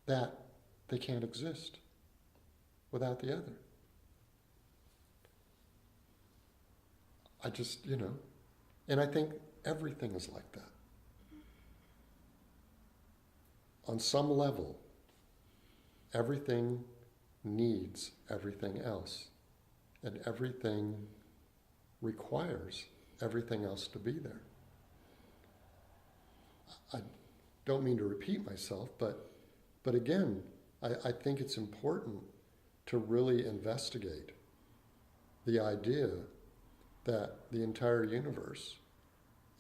that they can't exist without the other. I just, and I think everything is like that. On some level, everything needs everything else, and everything requires everything else to be there. I don't mean to repeat myself, but again, I think it's important to really investigate the idea that the entire universe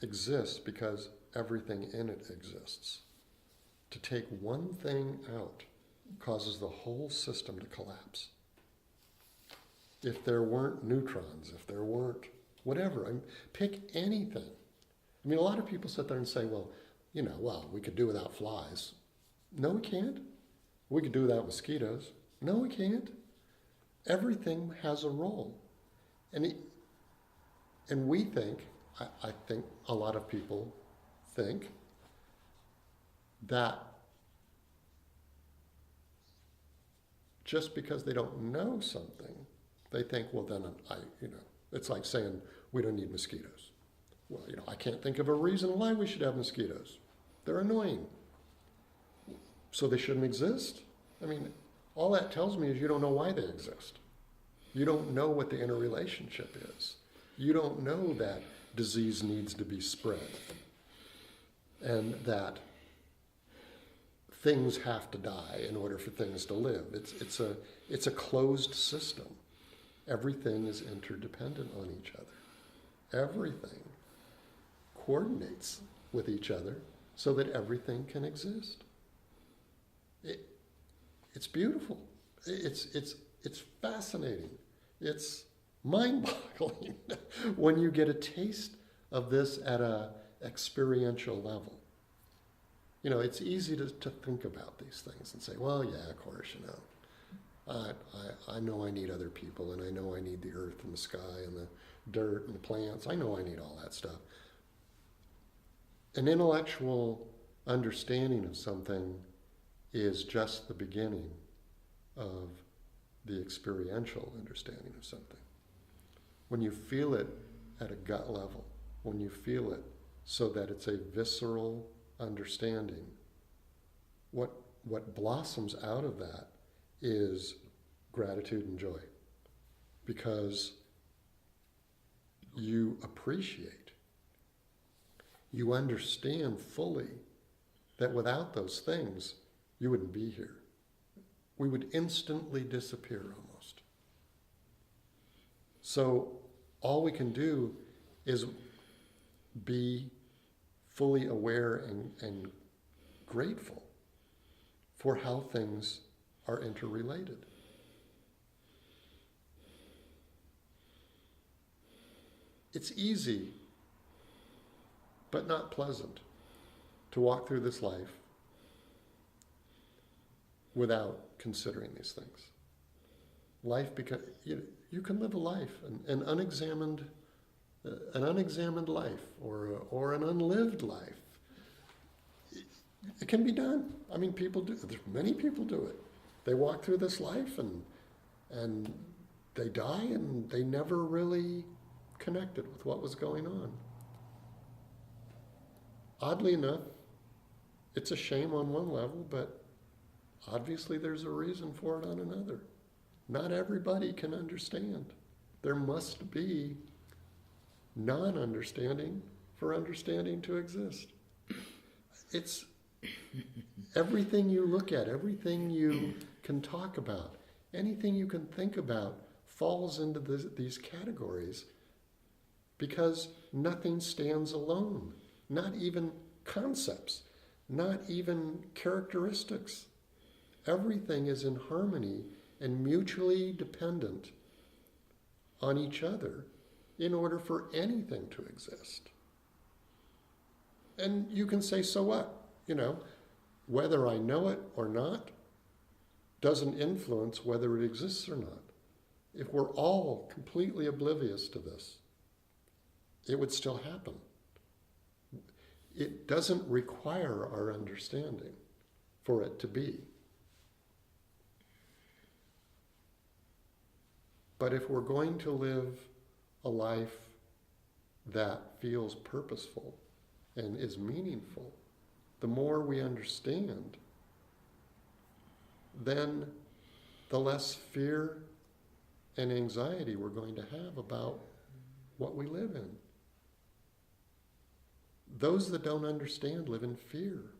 exists because everything in it exists. To take one thing out causes the whole system to collapse. If there weren't neutrons, if there weren't whatever, pick anything. I mean, a lot of people sit there and say, well, we could do without flies. No, we can't. We could do without mosquitoes. No, we can't. Everything has a role. And we think, I think a lot of people think, that just because they don't know something, they think, well, then it's like saying we don't need mosquitoes. Well, I can't think of a reason why we should have mosquitoes. They're annoying. So they shouldn't exist? I mean, all that tells me is you don't know why they exist. You don't know what the interrelationship is. You don't know that disease needs to be spread and that things have to die in order for things to live. It's a closed system. Everything is interdependent on each other. Everything coordinates with each other so that everything can exist. It's beautiful. It's fascinating. It's mind-boggling when you get a taste of this at a experiential level. It's easy to think about these things and say, well, yeah, of course, I know I need other people, and I know I need the earth and the sky and the dirt and the plants. I know I need all that stuff. An intellectual understanding of something is just the beginning of the experiential understanding of something. When you feel it at a gut level, when you feel it so that it's a visceral understanding, what blossoms out of that is gratitude and joy, because you appreciate, you understand fully that without those things, you wouldn't be here. We would instantly disappear almost. So all we can do is be fully aware and grateful for how things are interrelated. It's easy, but not pleasant, to walk through this life without considering these things. Life, because you can live a life, an unexamined life, or an unlived life. It can be done. I mean, people do. Many people do it. They walk through this life and they die, and they never really connected with what was going on. Oddly enough, it's a shame on one level, but obviously there's a reason for it on another. Not everybody can understand. There must be non-understanding for understanding to exist. It's everything you look at, everything you can talk about, anything you can think about falls into these categories, because nothing stands alone. Not even concepts, not even characteristics. Everything is in harmony and mutually dependent on each other in order for anything to exist. And you can say, so what? Whether I know it or not doesn't influence whether it exists or not. If we're all completely oblivious to this, it would still happen. It doesn't require our understanding for it to be. But if we're going to live a life that feels purposeful and is meaningful, the more we understand, then the less fear and anxiety we're going to have about what we live in. Those that don't understand live in fear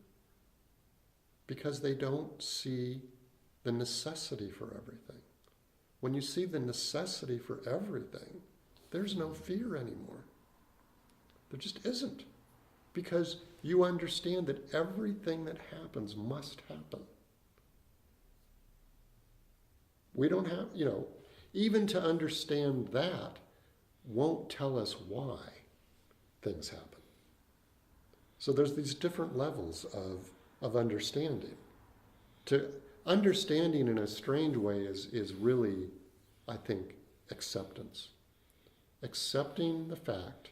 because they don't see the necessity for everything. When you see the necessity for everything, there's no fear anymore. There just isn't. Because you understand that everything that happens must happen. We don't have, even to understand that won't tell us why things happen. So there's these different levels of understanding. Understanding in a strange way is really, I think, acceptance. Accepting the fact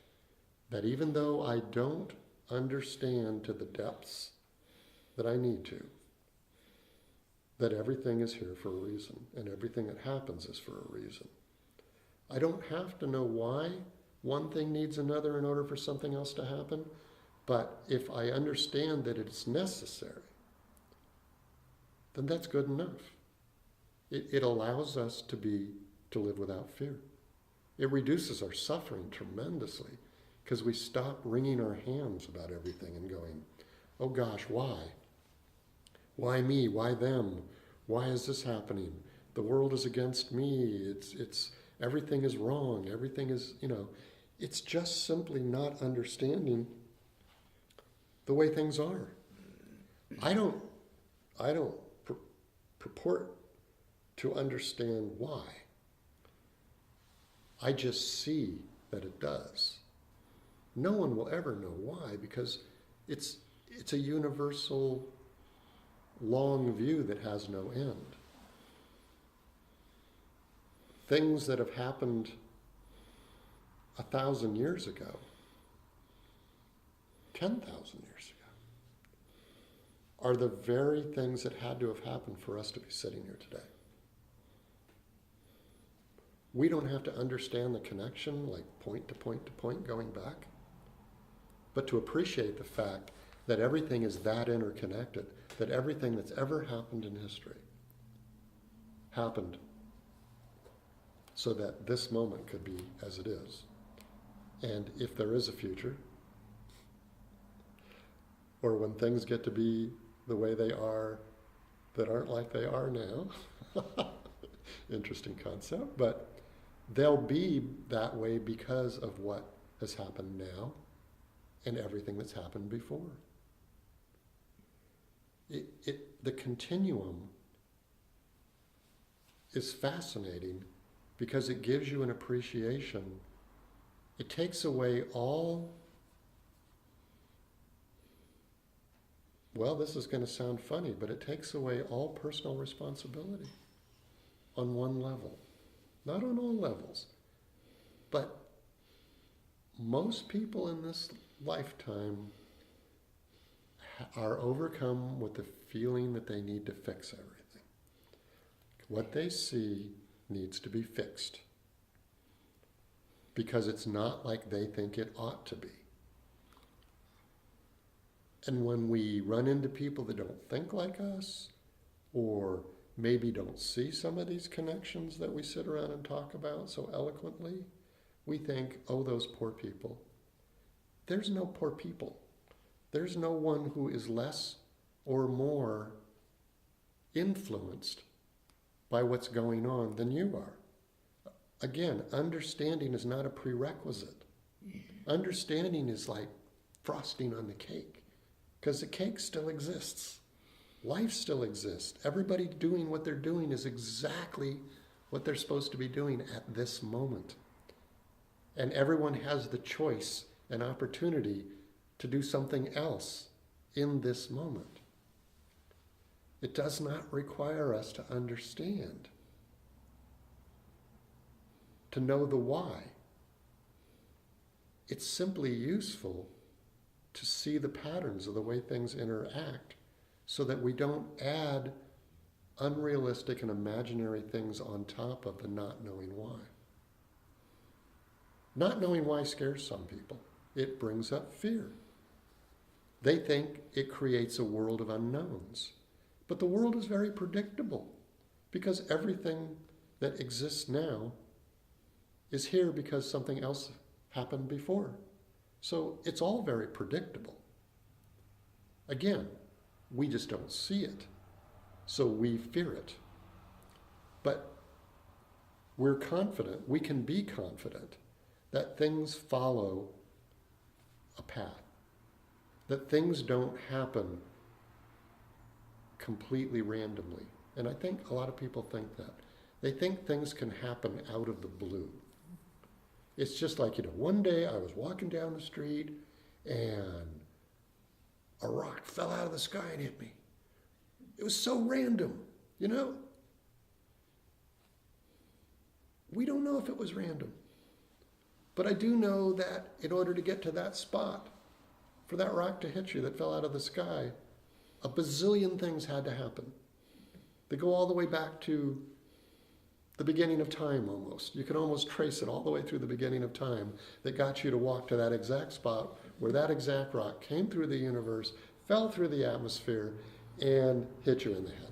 that even though I don't understand to the depths that I need to, that everything is here for a reason, and everything that happens is for a reason. I don't have to know why one thing needs another in order for something else to happen, but if I understand that it's necessary, then that's good enough. It allows us to live without fear. It reduces our suffering tremendously because we stop wringing our hands about everything and going, oh gosh, why? Why me? Why them? Why is this happening? The world is against me. It's everything is wrong. Everything is, it's just simply not understanding the way things are. I don't purport to understand why. I just see that it does. No one will ever know why because it's a universal long view that has no end. Things that have happened 1,000 years ago, 10,000 years ago, are the very things that had to have happened for us to be sitting here today. We don't have to understand the connection, like point to point to point going back, but to appreciate the fact that everything is that interconnected, that everything that's ever happened in history happened so that this moment could be as it is. And if there is a future, or when things get to be the way they are that aren't like they are now, interesting concept, but they'll be that way because of what has happened now and everything that's happened before. The continuum is fascinating because it gives you an appreciation. It takes away all, well, this is going to sound funny, but it takes away all personal responsibility on one level. Not on all levels, but most people in this lifetime are overcome with the feeling that they need to fix everything. What they see needs to be fixed because it's not like they think it ought to be. And when we run into people that don't think like us, or maybe don't see some of these connections that we sit around and talk about so eloquently, we think, oh, those poor people. There's no poor people. There's no one who is less or more influenced by what's going on than you are. Again, understanding is not a prerequisite. Understanding is like frosting on the cake, because the cake still exists. Life still exists. Everybody doing what they're doing is exactly what they're supposed to be doing at this moment. And everyone has the choice and opportunity to do something else in this moment. It does not require us to understand, to know the why. It's simply useful to see the patterns of the way things interact so that we don't add unrealistic and imaginary things on top of the not knowing why. Not knowing why scares some people. It brings up fear. They think it creates a world of unknowns. But the world is very predictable because everything that exists now is here because something else happened before. So it's all very predictable. Again, we just don't see it, so we fear it. But we're confident, we can be confident that things follow a path, that things don't happen completely randomly. And I think a lot of people think that. They think things can happen out of the blue. It's just like, one day I was walking down the street and a rock fell out of the sky and hit me. It was so random, We don't know if it was random. But I do know that in order to get to that spot, for that rock to hit you that fell out of the sky, a bazillion things had to happen. They go all the way back to the beginning of time almost. You can almost trace it all the way through the beginning of time that got you to walk to that exact spot where that exact rock came through the universe, fell through the atmosphere, and hit you in the head.